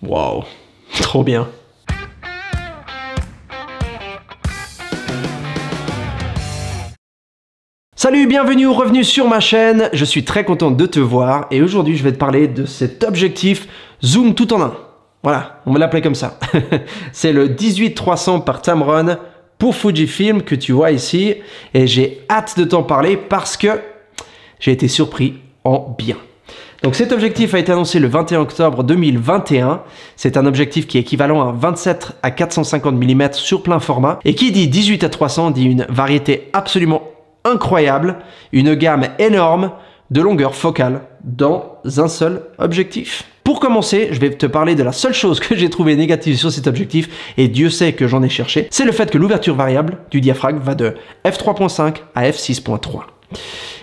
Waouh, trop bien. Salut, bienvenue ou revenu sur ma chaîne, je suis très content de te voir et aujourd'hui je vais te parler de cet objectif zoom tout en un. Voilà, on va l'appeler comme ça. C'est le 18-300 par Tamron pour Fujifilm que tu vois ici et j'ai hâte de t'en parler parce que j'ai été surpris en bien. Donc cet objectif a été annoncé le 21 octobre 2021. C'est un objectif qui est équivalent à 27 à 450 mm sur plein format et qui dit 18 à 300 dit une variété absolument incroyable, une gamme énorme de longueur focale dans un seul objectif. Pour commencer, je vais te parler de la seule chose que j'ai trouvé négative sur cet objectif, et Dieu sait que j'en ai cherché, c'est le fait que l'ouverture variable du diaphragme va de f3.5 à f6.3.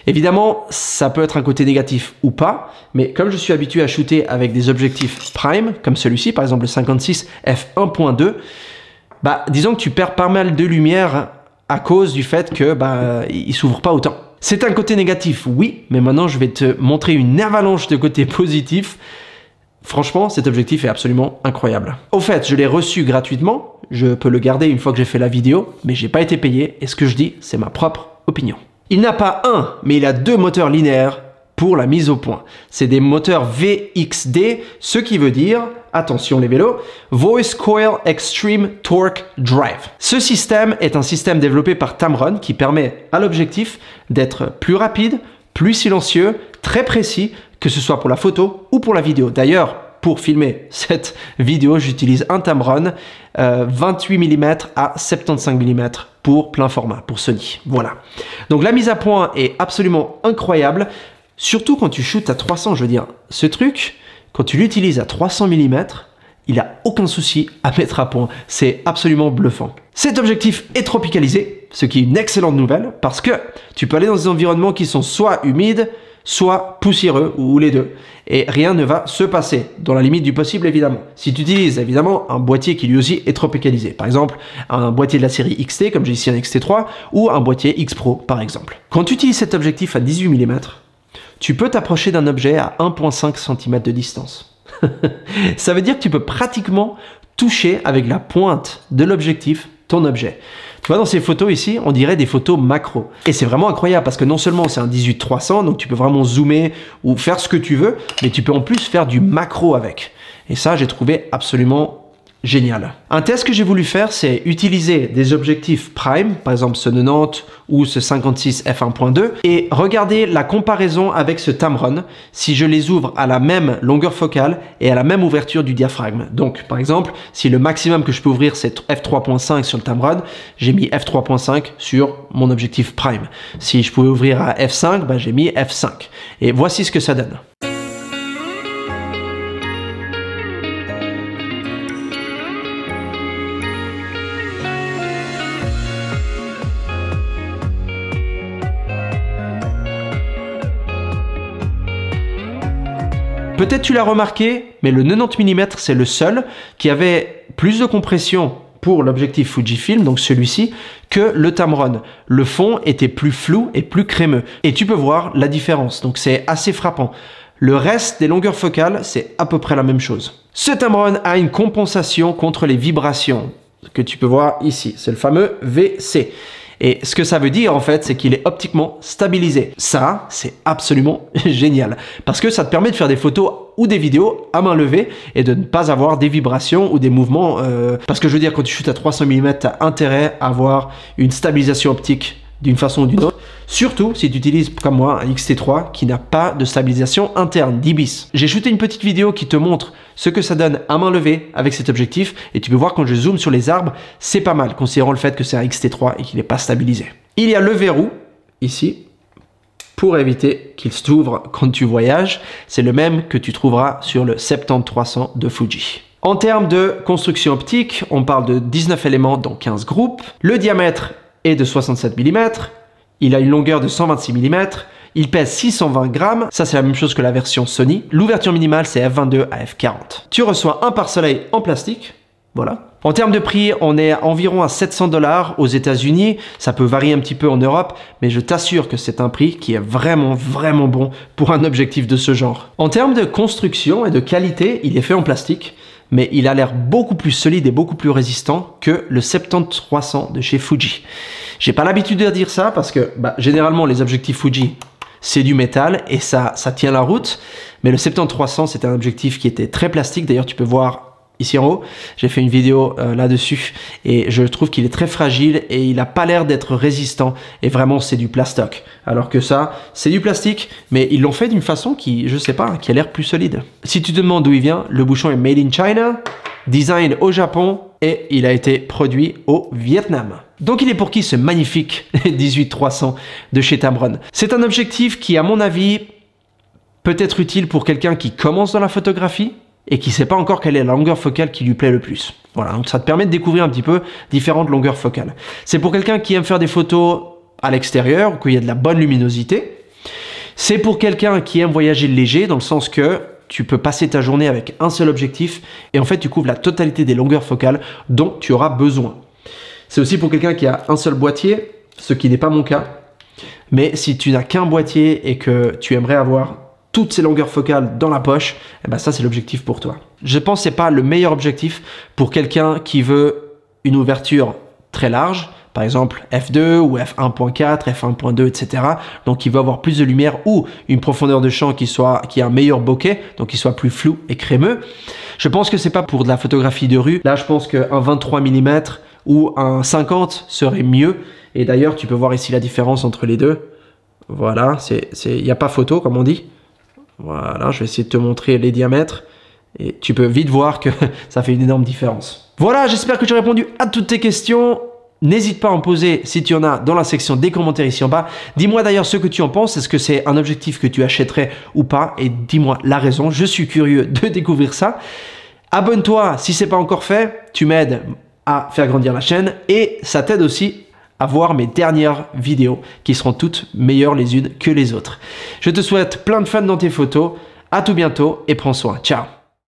Évidemment, ça peut être un côté négatif ou pas, mais comme je suis habitué à shooter avec des objectifs prime, comme celui-ci, par exemple le 56 f1.2, disons que tu perds pas mal de lumière à cause du fait que il s'ouvre pas autant. C'est un côté négatif, oui, mais maintenant je vais te montrer une avalanche de côtés positifs. Franchement, cet objectif est absolument incroyable. Au fait, je l'ai reçu gratuitement, je peux le garder une fois que j'ai fait la vidéo, mais j'ai pas été payé, et ce que je dis, c'est ma propre opinion. Il n'a pas un, mais il a deux moteurs linéaires pour la mise au point. C'est des moteurs VXD, ce qui veut dire, attention les vélos, Voice Coil Extreme Torque Drive. Ce système est un système développé par Tamron qui permet à l'objectif d'être plus rapide, plus silencieux, très précis, que ce soit pour la photo ou pour la vidéo. D'ailleurs, pour filmer cette vidéo, j'utilise un Tamron 28 mm à 75 mm pour plein format, pour Sony. Voilà. Donc la mise à point est absolument incroyable. Surtout quand tu shootes à 300, je veux dire, ce truc, quand tu l'utilises à 300 mm, il n'a aucun souci à mettre à point. C'est absolument bluffant. Cet objectif est tropicalisé, ce qui est une excellente nouvelle, parce que tu peux aller dans des environnements qui sont soit humides, soit poussiéreux, ou les deux. Et rien ne va se passer, dans la limite du possible évidemment. Si tu utilises évidemment un boîtier qui lui aussi est tropicalisé, par exemple un boîtier de la série XT, comme j'ai ici un XT3, ou un boîtier X Pro par exemple. Quand tu utilises cet objectif à 18 mm, tu peux t'approcher d'un objet à 1,5 cm de distance. Ça veut dire que tu peux pratiquement toucher avec la pointe de l'objectif ton objet. Tu vois, dans ces photos ici, on dirait des photos macro. Et c'est vraiment incroyable parce que non seulement c'est un 18-300, donc tu peux vraiment zoomer ou faire ce que tu veux, mais tu peux en plus faire du macro avec. Et ça, j'ai trouvé absolument génial. Un test que j'ai voulu faire, c'est utiliser des objectifs prime, par exemple ce 90 ou ce 56 f1.2, et regarder la comparaison avec ce Tamron si je les ouvre à la même longueur focale et à la même ouverture du diaphragme. Donc, par exemple, si le maximum que je peux ouvrir c'est f3.5 sur le Tamron, j'ai mis f3.5 sur mon objectif prime. Si je pouvais ouvrir à f5, j'ai mis f5. Et voici ce que ça donne. Peut-être tu l'as remarqué, mais le 90 mm, c'est le seul qui avait plus de compression pour l'objectif Fujifilm, donc celui-ci, que le Tamron. Le fond était plus flou et plus crémeux. Et tu peux voir la différence, donc c'est assez frappant. Le reste des longueurs focales, c'est à peu près la même chose. Ce Tamron a une compensation contre les vibrations, que tu peux voir ici. C'est le fameux VC. Et ce que ça veut dire en fait, c'est qu'il est optiquement stabilisé. Ça, c'est absolument génial. Parce que ça te permet de faire des photos ou des vidéos à main levée et de ne pas avoir des vibrations ou des mouvements. Parce que je veux dire, quand tu shootes à 300 mm, tu as intérêt à avoir une stabilisation optique d'une façon ou d'une autre. Surtout si tu utilises comme moi un XT3 qui n'a pas de stabilisation interne, d'IBIS. J'ai shooté une petite vidéo qui te montre ce que ça donne à main levée avec cet objectif et tu peux voir quand je zoome sur les arbres, c'est pas mal considérant le fait que c'est un XT3 et qu'il n'est pas stabilisé. Il y a le verrou ici pour éviter qu'il s'ouvre quand tu voyages. C'est le même que tu trouveras sur le 70-300 de Fuji. En termes de construction optique, on parle de 19 éléments dans 15 groupes. Le diamètre est de 67 mm. Il a une longueur de 126 mm, il pèse 620 grammes, ça c'est la même chose que la version Sony. L'ouverture minimale c'est f22 à f40. Tu reçois un pare-soleil en plastique, voilà. En termes de prix, on est environ à 700 $ aux États-Unis. Ça peut varier un petit peu en Europe, mais je t'assure que c'est un prix qui est vraiment bon pour un objectif de ce genre. En termes de construction et de qualité, il est fait en plastique. mais il a l'air beaucoup plus solide et beaucoup plus résistant que le 70-300 de chez Fuji. J'ai pas l'habitude de dire ça parce que généralement les objectifs Fuji c'est du métal et ça tient la route, mais le 70-300 c'était un objectif qui était très plastique. D'ailleurs tu peux voir ici en haut, j'ai fait une vidéo là-dessus et je trouve qu'il est très fragile et il n'a pas l'air d'être résistant et vraiment c'est du plastoc. Alors que ça, c'est du plastique, mais ils l'ont fait d'une façon qui, je sais pas, qui a l'air plus solide. Si tu te demandes d'où il vient, le bouchon est made in China, design au Japon et il a été produit au Vietnam. Donc il est pour qui ce magnifique 18-300 de chez Tamron? C'est un objectif qui, à mon avis, peut être utile pour quelqu'un qui commence dans la photographie et qui ne sait pas encore quelle est la longueur focale qui lui plaît le plus. Voilà, donc ça te permet de découvrir un petit peu différentes longueurs focales. C'est pour quelqu'un qui aime faire des photos à l'extérieur, où il y a de la bonne luminosité. C'est pour quelqu'un qui aime voyager léger, dans le sens que tu peux passer ta journée avec un seul objectif et en fait tu couvres la totalité des longueurs focales dont tu auras besoin. C'est aussi pour quelqu'un qui a un seul boîtier, ce qui n'est pas mon cas. Mais si tu n'as qu'un boîtier et que tu aimerais avoir toutes ces longueurs focales dans la poche, eh ben ça c'est l'objectif pour toi. Je pense que c'est pas le meilleur objectif pour quelqu'un qui veut une ouverture très large, par exemple f2 ou f1.4, f1.2, etc. Donc il veut avoir plus de lumière ou une profondeur de champ qui a un meilleur bokeh, donc qui soit plus flou et crémeux. Je pense que c'est pas pour de la photographie de rue. Là je pense qu'un 23 mm ou un 50 serait mieux. Et d'ailleurs tu peux voir ici la différence entre les deux. Voilà, il n'y a pas photo comme on dit. Voilà, je vais essayer de te montrer les diamètres et tu peux vite voir que ça fait une énorme différence. Voilà, j'espère que j'ai répondu à toutes tes questions. N'hésite pas à en poser si tu en as dans la section des commentaires ici en bas. Dis-moi d'ailleurs ce que tu en penses. Est-ce que c'est un objectif que tu achèterais ou pas? Et dis-moi la raison. Je suis curieux de découvrir ça. Abonne-toi si ce n'est pas encore fait. Tu m'aides à faire grandir la chaîne et ça t'aide aussi à voir mes dernières vidéos qui seront toutes meilleures les unes que les autres. Je te souhaite plein de fun dans tes photos. À tout bientôt et prends soin. Ciao.